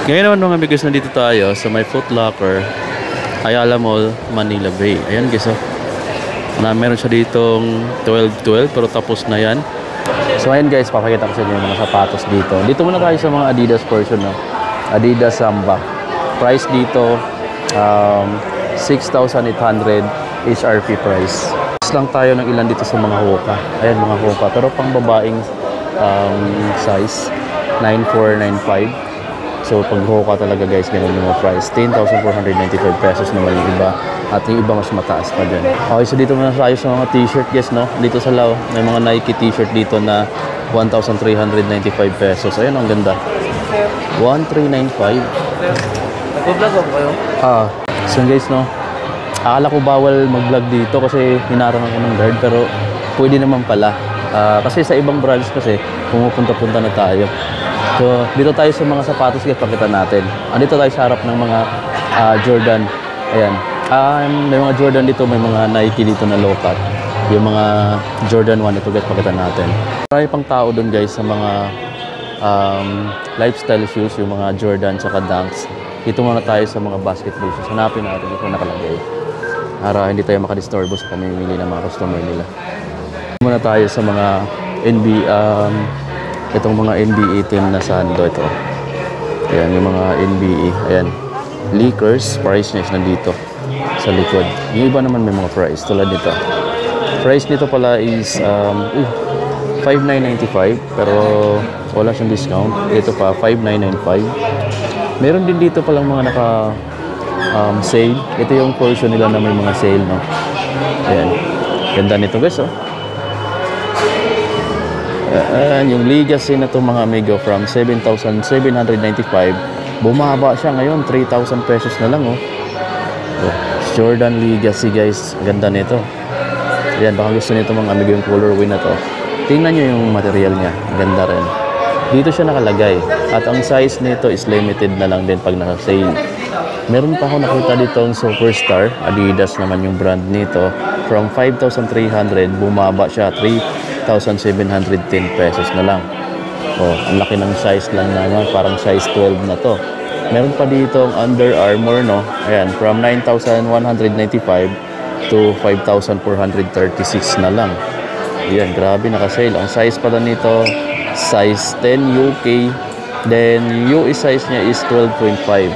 Ngayon naman mga amigos, nandito tayo sa may Foot Locker, Ayala Mall, Manila Bay. Ayan guys, oh. Meron siya ditong 12-12 pero tapos na yan. So ayan guys, papakita ko sa inyo yung mga sapatos dito. Dito muna tayo sa mga Adidas version, no? Adidas Samba. Price dito 6,800 HRP price. Lang tayo ng ilan dito sa mga Hoka. Ayan mga Hoka, pero pang babaeng size 9495. So pag Hoka talaga guys, ganun yung mga price. 10,495 pesos naman yung iba. At yung iba mas mataas pa dyan. Okay, so dito muna tayo sa mga t-shirt guys, no? Dito sa Lao, may mga Nike t-shirt dito na 1,395 pesos. Ayun, ang ganda. 1,395. Nag-vlog ako kayo? So guys, no? Akala ko bawal mag-vlog dito kasi hinarang ako ng guard, pero pwede naman pala. Kasi sa ibang branch kasi pumupunta-punta na tayo. So dito tayo sa mga sapatos guys, pakita natin. Dito tayo sa harap ng mga Jordan. Ayan. May mga Jordan dito, may mga Nike dito na low cut. Yung mga Jordan 1 ito guys, pakita natin. Marami pang tao doon guys sa mga lifestyle shoes, yung mga Jordan saka Dunks. Dito muna tayo sa mga basketball shoes. Hanapin natin ito nakalagay para hindi tayo makadisturbo sa pamimili ng mga customer nila. Muna tayo sa mga itong mga NBA team na sando ito. Ayan, yung mga NBA. Ayan. Lakers, price niya is nandito sa likod. Yung iba naman may mga price tulad nito. Price nito pala is 5,995 pero wala siyang discount. Ito pa 5,995. Meron din dito palang mga naka sale. Ito yung portion nila na may mga sale, no? Ayan. Ganda nito guys, oh. Yung Legacy na to mga amigo, from 7,795 bumaba siya ngayon 3,000 pesos na lang, oh. Jordan Legacy guys, ganda nito. Ayan, baka gusto nito mga amigo yung colorway na to. Tingnan nyo yung material niya, ganda rin. Dito siya nakalagay at ang size nito is limited na lang din pag nasa sale. Meron pa ako nakita dito ang Superstar, Adidas naman yung brand nito. From 5,300 bumaba siya 3,710 pesos na lang. Ang laki ng size lang naman, parang size 12 na to. Meron pa dito ang Under Armour, no? Ayan, from 9,195 to 5,436 na lang. Ayan, grabe naka-sale. Ang size pala nito, size 10 UK. Then, US size niya is 12.5.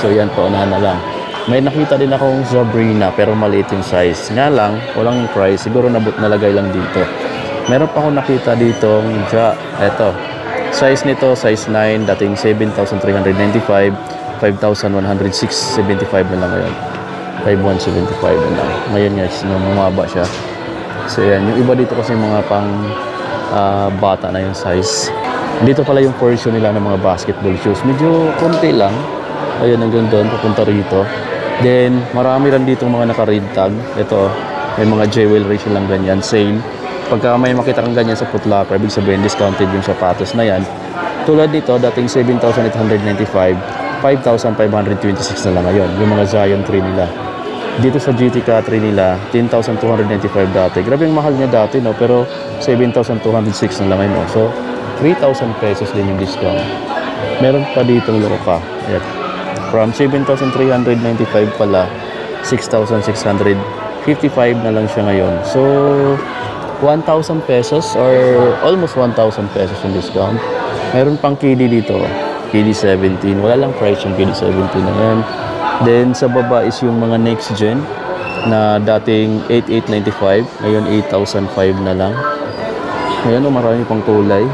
So, yan, paunahan na lang. May nakita din akong Sabrina, pero maliit yung size. Nga lang, walang price. Siguro nalagay lang dito. Meron pa akong nakita dito, eto. Size nito, size 9, dating 7,395, 5,175 na lang ngayon. 5,175 na lang. Ngayon guys, bumaba siya. So yan, yung iba dito kasi mga pang bata na yung size. Dito pala yung portion nila ng mga basketball shoes. Medyo konti lang. Ayun, hanggang doon, papunta rito. Then, marami rin dito mga naka-red tag. Ito, may mga jewelry silang ganyan, sale. Pagka may makita kang ganyan sa Foot Locker, ibig sabihin discounted yung sapatos na yan. Tulad nito, dating 7,895, 5,526 na lang ngayon. Yung mga Zion 3 nila. Dito sa GTK 3 nila, 10,295 dati. Grabe yung mahal niya dati, no? Pero 7,206 na lang ngayon, no? So, 3,000 pesos din yung discount. Meron pa ditong Loka. Ayan. From 7,395 pala, 6,655 na lang siya ngayon. So, 1,000 pesos or almost 1,000 pesos yung discount. Meron pang KD dito. KD 17. Wala lang price yung KD 17 na yan. Then, sa baba is yung mga next gen na dating 8,895. Ngayon, 8,005 na lang. Ngayon, marami pang kulay.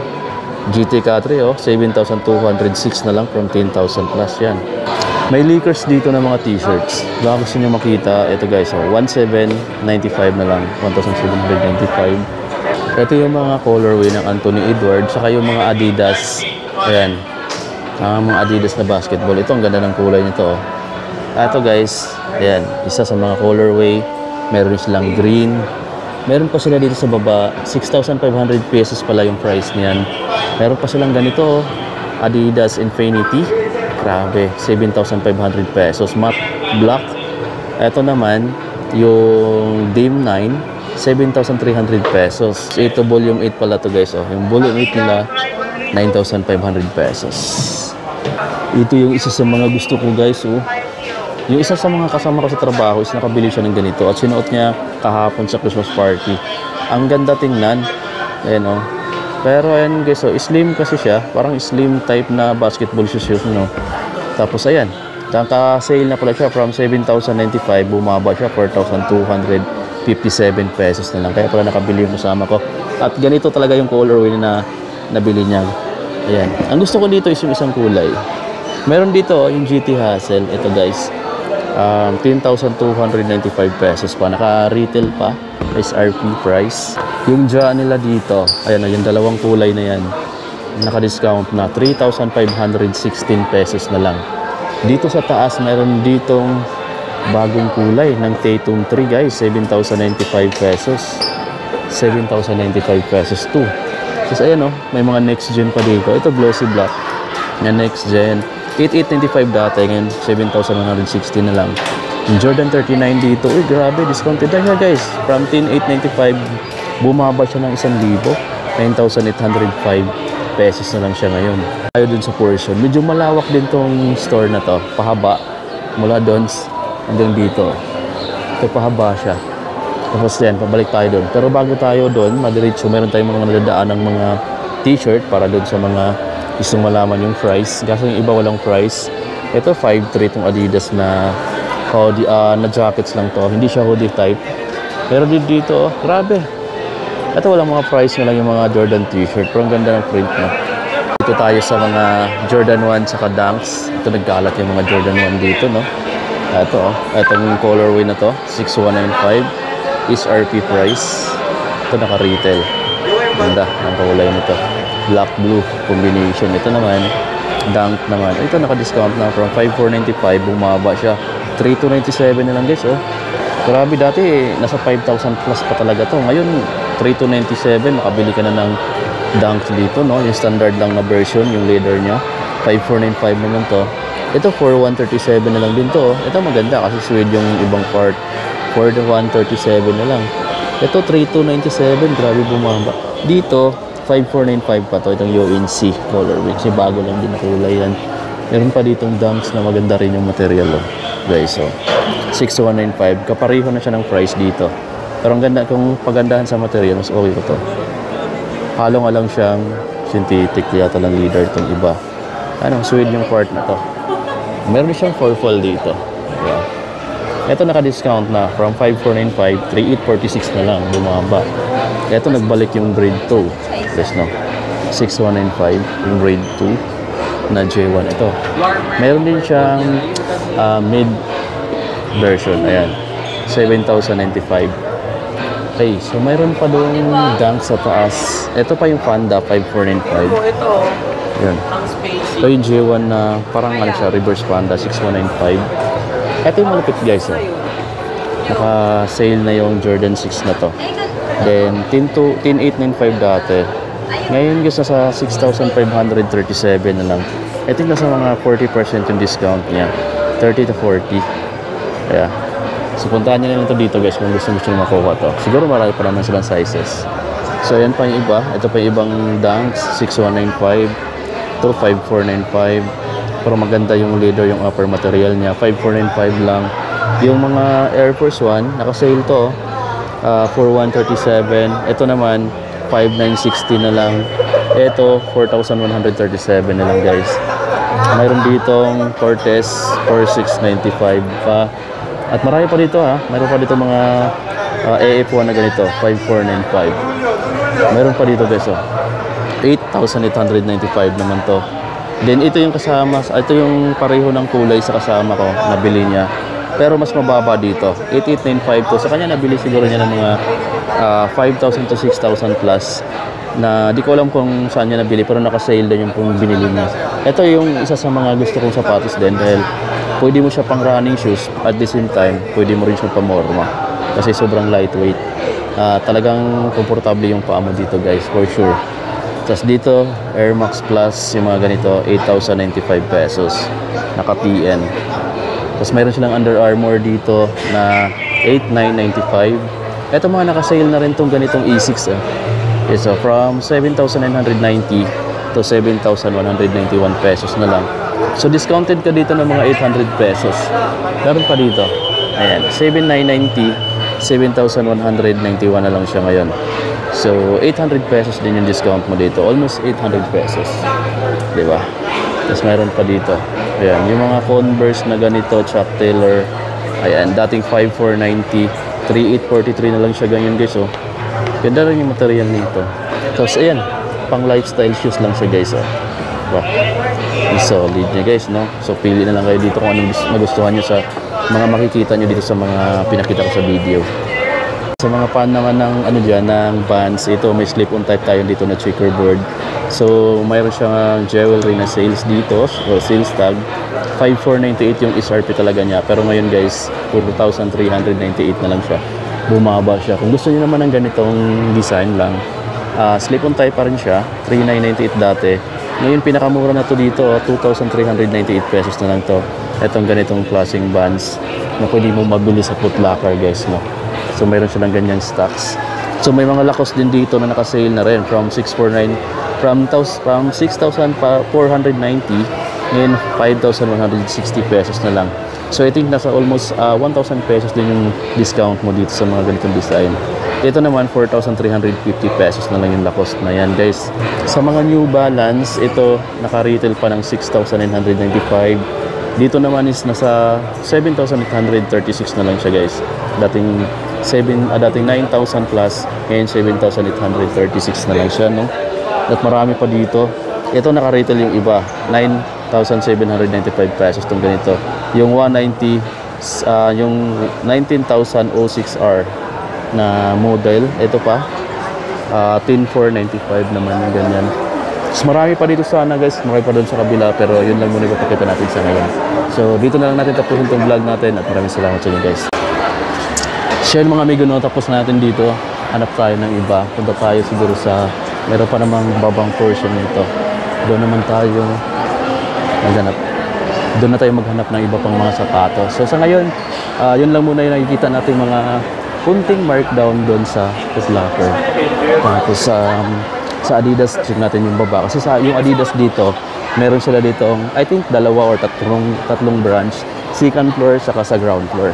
GTK 3, 7,206 na lang from 10,000 plus yan. May Lakers dito na mga t-shirts. Baka gusto nyo makita, ito guys, 1,795 na lang, 1,795. Ito yung mga colorway ng Anthony Edwards, saka yung mga Adidas. Ayan, mga Adidas na basketball. Ito, ang ganda ng kulay nito. Ito guys, ayan, isa sa mga colorway. Meron silang green. Meron pa sila dito sa baba, 6,500 pesos pala yung price niyan. Meron pa silang ganito, Adidas Infinity. Grabe, 7,500 pesos. Matte black. Ito naman, yung Dame 9, 7,300 pesos. Ito, volume 8 pala to guys. Yung volume 8 nila, 9,500 pesos. Ito yung isa sa mga gusto ko guys, oh. Yung isa sa mga kasama ko sa trabaho is nakabili siya ng ganito at sinuot niya kahapon sa Christmas party. Ang ganda tingnan. Ayan, oh. Pero ayan guys, oh, slim kasi siya. Parang slim type na basketball shoes, no? Tapos ayan, naka-sale na pala siya from 7,095, bumaba siya 4,257 pesos na lang. Kaya pala nakabili yung kasama ko. At ganito talaga yung colorway na nabili niya. Ayan. Ang gusto ko dito is yung isang kulay. Meron dito yung GT Hassel. Ito guys. 10,295 pesos pa. Naka-retail pa. SRP price. Yung jaw nila dito. Ayan, yung dalawang kulay na yan. Naka-discount na. 3,516 pesos na lang. Dito sa taas, meron ditong bagong kulay ng Tatum 3 guys. 7,095 pesos. 7,095 pesos too. Tapos ayan, oh, may mga next gen pa dito. Ito glossy black na next gen. 8,895 dati, ngayon 7,160 na lang. Yung Jordan 39 dito, uy grabe, discounted na siya guys. From 10,895, bumaba siya ng 1,000. 9,805 pesos na lang siya ngayon. Tayo dun sa portion. Medyo malawak din tong store na to. Pahaba. Mula doon hanggang dito. Ito pahaba siya. Tapos yan, pabalik tayo doon. Pero bago tayo doon, madiretso, meron tayong mga nadadaan ng mga t-shirt para doon sa mga gustong malaman yung price. Kasi yung iba walang price. Ito 5.3 itong Adidas na hoodie, na jackets lang to. Hindi siya hoodie type. Pero dito, grabe. Ito walang mga price na lang yung mga Jordan t-shirt. Pero ang ganda ng print na. Dito tayo sa mga Jordan 1 saka Dunks. Ito nagkalat yung mga Jordan 1 dito, no? Ito, oh. Itong colorway na to, 6,195 is RP price. Ito naka-retail. Ganda ang kulay nito. Black blue combination. Ito naman Dunk naman. Ito naka-discount na from 5,495 bumaba siya 3,297 na lang guys, oh. Grabe, dati nasa 5,000 plus pa talaga to. Ngayon 3,297 makabili ka na ng Dunks dito, no? Yung standard lang na version, yung leather niya 5,495 naman to. Ito 4,137 na lang din to, oh. Ito maganda kasi suede yung ibang part. 4,137 na lang. Ito 3,297, grabe bumaba. Dito 5,495 pa to, itong UNC colorway. Kasi bago lang din na kulay yan. Meron pa ditong Dunks na maganda rin yung material, oh. Guys, so 6,195, kapariho na siya ng price dito. Pero ang ganda, kung pagandahan sa material, mas okay ko to. Halo nga lang siyang synthetic, yata lang leather itong iba. Ano, suede yung part na to. Meron siyang foil dito. Yeah. Ito naka-discount na from 5,495, 3,846 na lang, bumaba. Ito nagbalik yung grade 2. Yes, no? 6,195 yung grade 2 na J1. Ito. Meron din siyang mid version. Ayan. 7,095. Okay, so mayroon pa doon Dunks sa taas. Ito pa yung Panda 5,495. Yan. Ito yung J1 na parang ano siya, reverse Panda 6,195. Ito yung malapit guys, eh. Naka-sale na yung Jordan 6 na to. Then 10,895 dati. Ngayon guys nasa 6,537 na lang. Ito yung nasa mga 40% yung discount niya. 30 to 40. Kaya so puntahan nyo na lang ito dito guys kung gusto nyo makuha to. Siguro marami pa naman silang sizes. So ayan pa yung iba. Ito pa yung ibang Dunks 6,195 to 5,495. Pero maganda yung leather, yung upper material niya. 5,495 lang. Yung mga Air Force 1 naka-sale to, 4,137. Ito naman 5,960 na lang. Ito 4,137 na lang guys. Mayroon ditong Cortez 4,695 pa. At marami pa dito, ha. Mayroon pa dito mga AF1 na ganito 5,495. Mayroon pa dito guys, oh. 8,895 naman to. Then ito yung kasama, ito yung pareho ng kulay sa kasama ko, nabili niya. Pero mas mababa dito, 8,895 to. Sa kanya nabili siguro niya ng mga 5,000 to 6,000 plus. Na di ko alam kung saan niya nabili, pero naka-sale din yung pong binili niya. Ito yung isa sa mga gusto kong sapatos din dahil pwede mo siya pang running shoes, at the same time pwede mo rin siya pamorma kasi sobrang lightweight. Talagang komportable yung paa mo dito guys, for sure. Tapos dito Air Max Plus, yung mga ganito 8,095 pesos, naka TN. Tapos mayroon silang Under Armour dito na 8,995. Ito mga naka-sale na rin tong ganitong E6, eh. Okay, so from 7,990 to 7,191 pesos na lang. So discounted ka dito ng mga 800 pesos. Meron pa dito. Ayan, 7,990, 7,191 na lang siya ngayon. So 800 pesos din yung discount mo dito. Almost 800 pesos. 'Di ba? Tapos meron pa dito. Ayan, yung mga Converse na ganito, Chuck Taylor. Ayan, dating 5,490, 3,843 na lang siya ganyan guys, oh. Ganda rin yung material nito. Tapos ayan, pang lifestyle shoes lang siya guys, oh. Diba? Ang solid niya guys, no? So pili na lang kayo dito kung anong magustuhan nyo sa mga makikita nyo dito sa mga pinakita ko sa video. Sa mga fan naman ng ano dyan, ng Vans, ito may slip-on type tayo dito na checkerboard. So mayroon siyang jewelry na sales dito, or sales tag. 5,498 yung SRP talaga niya. Pero ngayon guys, 4,398 na lang siya. Bumaba siya. Kung gusto niyo naman ng ganitong design lang, slip-on type pa rin siya. 3,998 dati. Ngayon pinakamura na to dito, 2,398 pesos na lang to. Itong ganitong klaseng Vans na pwede mo mabili sa Foot Locker guys, no? So mayroon silang ganyang stocks. So may mga Lacoste din dito na naka-sale na rin from 6,490 from 6,490 ngayon 5,160 pesos na lang. So I think nasa almost 1,000 pesos din yung discount mo dito sa mga ganitong design. Ito naman 4,350 pesos na lang yung Lacoste na yan guys. Sa mga New Balance, ito naka-retail pa ng 6,995. Dito naman is nasa 7,836 na lang siya guys. Dating 9,000 plus, ngayon 7,836 na lang siya, no? At marami pa dito. Ito naka-retail yung iba, 9,795 pesos itong ganito. Yung 190, yung 19,006R na model. Ito pa, 10,495 naman yung ganyan. So, marami pa dito sana guys, marami pa doon sa kabila, pero yun lang muna ipapakita natin sa ngayon. So dito na lang natin tapusin itong vlog natin at maraming salamat sa inyo guys. Share mga amigo, no, tapos natin dito, hanap tayo ng iba. Punta tayo siguro sa, meron pa namang babang portion nito. Doon naman tayo maghanap. Doon na tayo maghanap ng iba pang mga sapatos. So sa ngayon, yun lang muna yung nakikita natin mga kunting markdown doon sa Foot Locker. Tapos sa Adidas, check natin yung baba. Kasi sa yung Adidas dito, meron sila dito, I think, 2 or 3 branch. Second floor, saka sa ground floor.